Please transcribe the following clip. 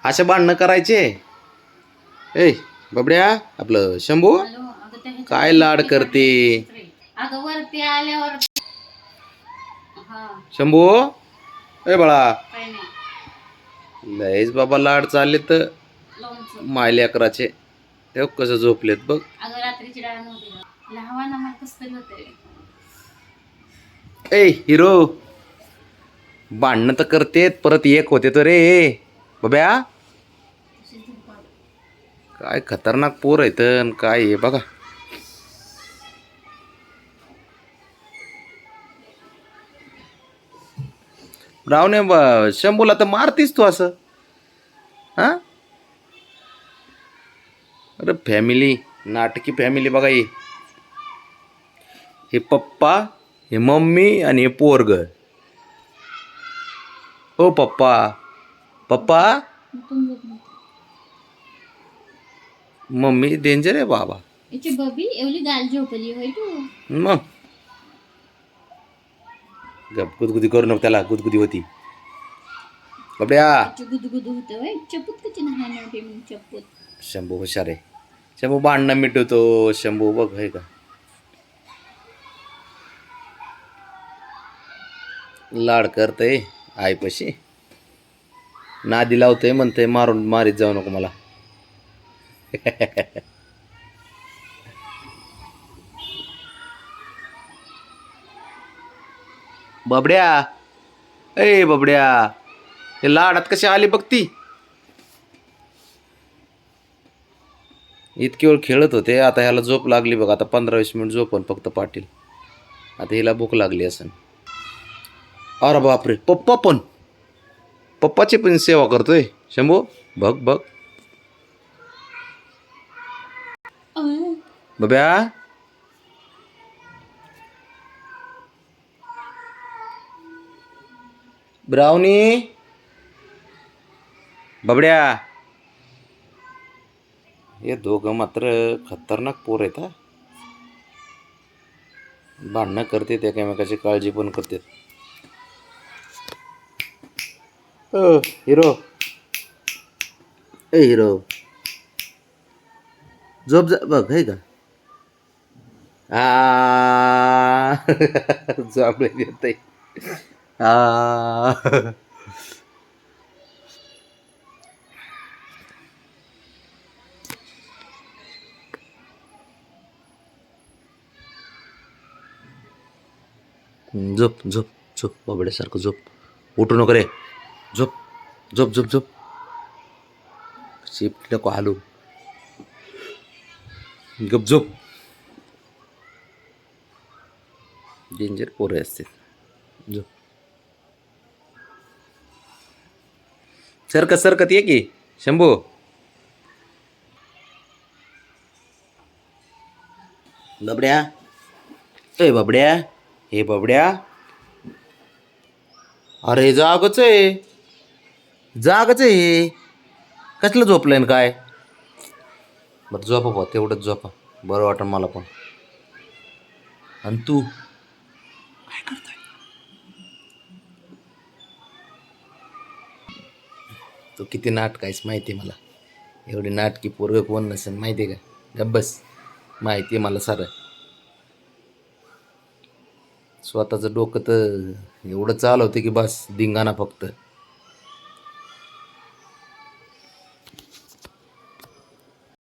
अशा भांडणं करायचे. ए बबड्या, आपलं शंभू काय लाड करते. अगं वरती आल्यावर शंभू, ए बाळा, लयच बाबा लाड चालले तर मायले अकराचे. ते कसं झोपलेत बघ. अगं रात्रीची डाळ नव्हती लहावा ना मला कसं तरी होतंय. ए हिरो, भांडणं तर करतेत परत एक होते तर रे बब्या. काय खतरनाक पोर आहेत काय आहे बघा. रावणे शंभूला तर मारतीस तू असं. हा, अरे फॅमिली, नाटकी फॅमिली बघा. हे पप्पा, हे मम्मी आणि हे पोरग. हो पप्पा, पप्पा. मम्मी डेंजर आहे बाबा. याची बबी एवढी गाल झोपली होय तू. मग गप गुदगुदी करू नको, त्याला गुदगुदी होती. बबड्या, गुदगुदू होतं होय. चपूत कशी नाही नव्हती मग चपूत. शंभू हुशार आहे. शंभू भांडणं मिटवतो. शंभू बघ आहे का, लाड करतय आईपाशी. नादी लावतय, म्हणतय मारून मारीत जाऊ नको मला. बबड्या, ए बबड्या, हे लाडात कशी आली बघ ती. इतकी वेळ खेळत होते, आता ह्याला झोप लागली बघ. आता 15-20 मिनिट झोपन फक्त पाटील. आता हिला भूक लागली असेल. अरे बापरे, पप्पा पण, पप्पाची पण सेवा करतोय शंभू. बघ बघ बब्या. ब्राउनी, बबड्या, हे दोघं मात्र खतरनाक पोर आहेत. भांडणं करते, एकमेकाची काळजी पण करते. हिरो, ए हिरो, झोप जा बघ आहे का. झोपले येत झोप झोप झोप बाबड्यासारखं झोप. उठू नको रे. झोप झोप झोप झोप. शिफ्ट नको हालू. गप झोप. डेंजर पोरे असते. झोप. सरकत सरकत ये की शंभू. बबड्या, ए बबड्या, हे बबड्या, अरे जागच आहे, जागच आहे. कसलं झोपलंय न काय. बरं झोपा बा, तेवढंच झोपा, बरं वाटतं मला पण. आणि तू काय करताय. तू किती नाटक आहेस माहिती आहे मला. एवढी नाटकी पोरग कोण नसेल माहिती आहे का. गब्बस, माहिती आहे मला सारं. स्वतःचं डोकं तर एवढं चालवते की बस धिंगाणा फक्त.